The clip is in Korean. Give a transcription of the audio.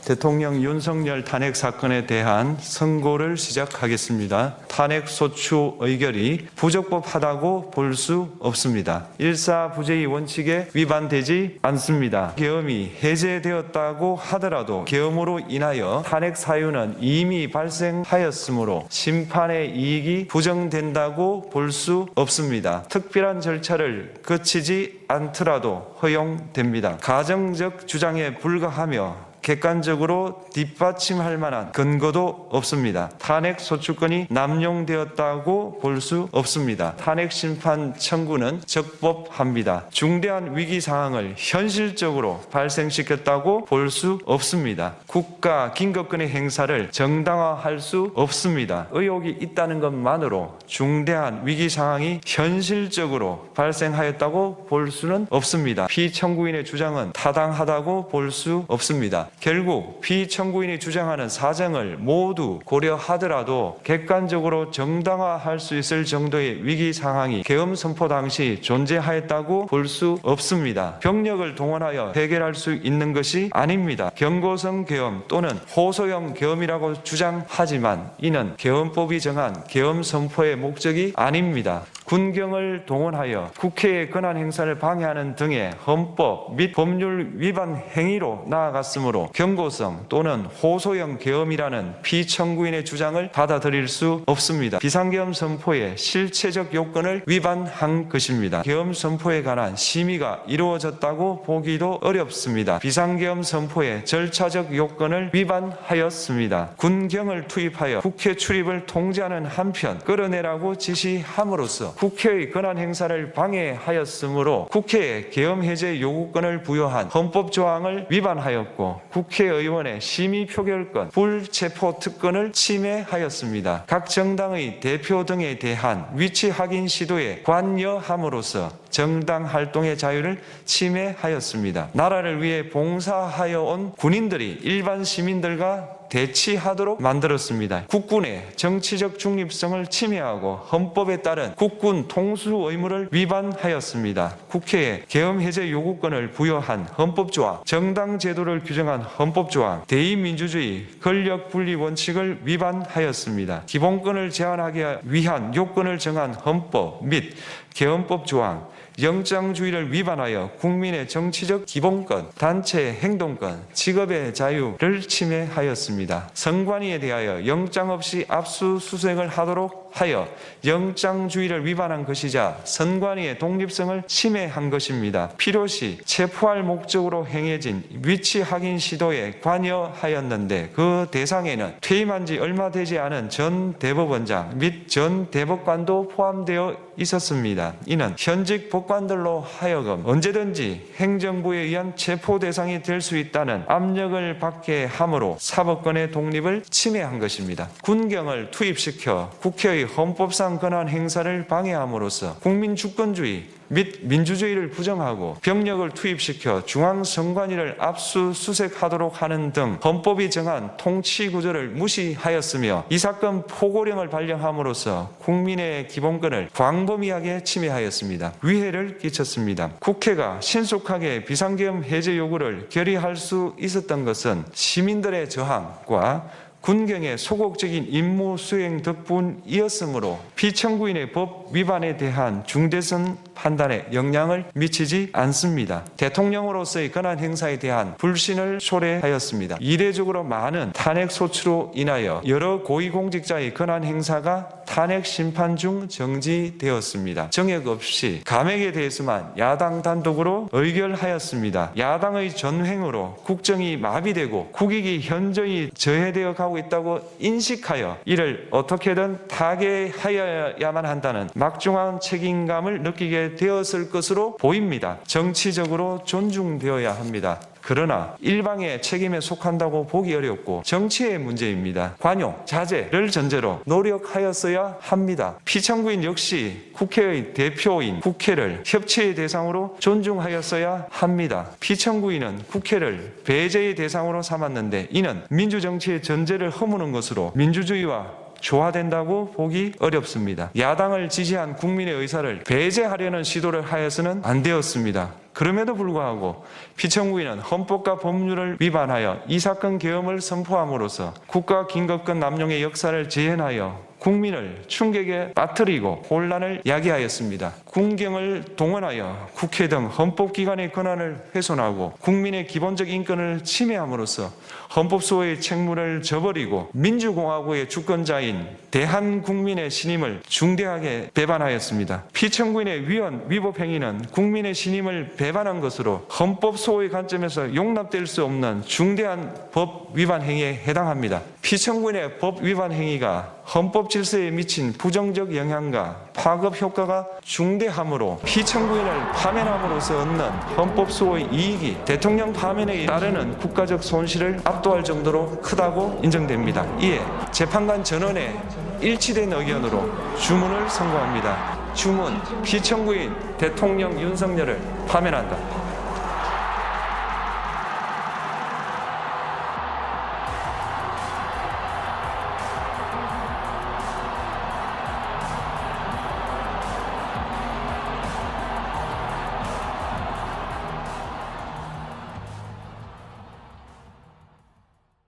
대통령 윤석열 탄핵 사건에 대한 선고를 시작하겠습니다. 탄핵 소추 의결이 부적법하다고 볼 수 없습니다. 일사부재의 원칙에 위반되지 않습니다. 계엄이 해제되었다고 하더라도 계엄으로 인하여 탄핵 사유는 이미 발생하였으므로 심판의 이익이 부정된다고 볼 수 없습니다. 특별한 절차를 거치지 않더라도 허용됩니다. 가정적 주장에 불과하며 객관적으로 뒷받침할 만한 근거도 없습니다. 탄핵 소추권이 남용되었다고 볼 수 없습니다. 탄핵 심판 청구는 적법합니다. 중대한 위기 상황을 현실적으로 발생시켰다고 볼 수 없습니다. 국가 긴급권의 행사를 정당화할 수 없습니다. 의혹이 있다는 것만으로 중대한 위기 상황이 현실적으로 발생하였다고 볼 수는 없습니다. 피청구인의 주장은 타당하다고 볼 수 없습니다. 결국 피청구인이 주장하는 사정을 모두 고려하더라도 객관적으로 정당화할 수 있을 정도의 위기 상황이 계엄 선포 당시 존재하였다고 볼 수 없습니다. 병력을 동원하여 해결할 수 있는 것이 아닙니다. 경고성 계엄 또는 호소형 계엄이라고 주장하지만 이는 계엄법이 정한 계엄 선포의 목적이 아닙니다. 군경을 동원하여 국회의 권한 행사를 방해하는 등의 헌법 및 법률 위반 행위로 나아갔으므로 경고성 또는 호소형 계엄이라는 피청구인의 주장을 받아들일 수 없습니다. 비상계엄 선포의 실체적 요건을 위반한 것입니다. 계엄 선포에 관한 심의가 이루어졌다고 보기도 어렵습니다. 비상계엄 선포의 절차적 요건을 위반하였습니다. 군경을 투입하여 국회 출입을 통제하는 한편 끌어내라고 지시함으로써 국회의 권한 행사를 방해하였으므로 국회에 계엄 해제 요구권을 부여한 헌법 조항을 위반하였고 국회의원의 심의 표결권, 불체포 특권을 침해하였습니다. 각 정당의 대표 등에 대한 위치 확인 시도에 관여함으로써 정당 활동의 자유를 침해하였습니다. 나라를 위해 봉사하여 온 군인들이 일반 시민들과 대치하도록 만들었습니다. 국군의 정치적 중립성을 침해하고 헌법에 따른 국군 통수 의무를 위반하였습니다. 국회에 계엄 해제 요구권을 부여한 헌법조항, 정당 제도를 규정한 헌법조항, 대의민주주의, 권력분리 원칙을 위반하였습니다. 기본권을 제한하기 위한 요건을 정한 헌법 및 계엄법 조항, 영장주의를 위반하여 국민의 정치적 기본권, 단체 행동권, 직업의 자유를 침해하였습니다. 선관위에 대하여 영장 없이 압수수색을 하도록 하여 영장주의를 위반한 것이자 선관위의 독립성을 침해한 것입니다. 필요시 체포할 목적으로 행해진 위치 확인 시도에 관여하였는데 그 대상에는 퇴임한 지 얼마 되지 않은 전 대법원장 및 전 대법관도 포함되어 있었습니다. 이는 현직 법관들로 하여금 언제든지 행정부에 의한 체포 대상이 될 수 있다는 압력을 받게 함으로 사법권의 독립을 침해한 것입니다. 군경을 투입시켜 국회의 헌법상 권한 행사를 방해함으로써 국민 주권주의 및 민주주의를 부정하고 병력을 투입시켜 중앙선관위를 압수수색하도록 하는 등 헌법이 정한 통치구조를 무시하였으며 이 사건 포고령을 발령함으로써 국민의 기본권을 광범위하게 침해하였습니다. 위해를 끼쳤습니다. 국회가 신속하게 비상계엄 해제 요구를 결의할 수 있었던 것은 시민들의 저항과 군경의 소극적인 임무 수행 덕분이었으므로 피청구인의 법 위반에 대한 중대성 판단에 영향을 미치지 않습니다. 대통령으로서의 권한 행사에 대한 불신을 초래하였습니다. 이례적으로 많은 탄핵 소추로 인하여 여러 고위공직자의 권한 행사가 탄핵 심판 중 정지되었습니다. 정액 없이 감액에 대해서만 야당 단독으로 의결하였습니다. 야당의 전횡으로 국정이 마비되고 국익이 현저히 저해되어 가고 있다고 인식하여 이를 어떻게든 타개하여야만 한다는 막중한 책임감을 느끼게 되었을 것으로 보입니다. 정치적으로 존중되어야 합니다. 그러나 일방의 책임에 속한다고 보기 어렵고 정치의 문제입니다. 관용, 자제를 전제로 노력하였어야 합니다. 피청구인 역시 국회의 대표인 국회를 협치의 대상으로 존중하였어야 합니다. 피청구인은 국회를 배제의 대상으로 삼았는데 이는 민주정치의 전제를 허무는 것으로 민주주의와 조화된다고 보기 어렵습니다. 야당을 지지한 국민의 의사를 배제하려는 시도를 하여서는 안 되었습니다. 그럼에도 불구하고 피청구인은 헌법과 법률을 위반하여 이 사건 계엄을 선포함으로써 국가 긴급권 남용의 역사를 재현하여 국민을 충격에 빠뜨리고 혼란을 야기하였습니다. 군경을 동원하여 국회 등 헌법기관의 권한을 훼손하고 국민의 기본적 인권을 침해함으로써 헌법소의 책무를 저버리고 민주공화국의 주권자인 대한국민의 신임을 중대하게 배반하였습니다. 피청구인의 위법 행위는 국민의 신임을 배반한 것으로 헌법소의 관점에서 용납될 수 없는 중대한 법 위반 행위에 해당합니다. 피청구인의 법 위반 행위가 헌법 질서에 미친 부정적 영향과 파급 효과가 중대하므로 피청구인을 파면함으로써 얻는 헌법소의 이익이 대통령 파면에 따르는 국가적 손실을 압도할 정도로 크다고 인정됩니다. 이에 재판관 전원의 일치된 의견으로 주문을 선고합니다. 주문: 피청구인 대통령 윤석열을 파면한다.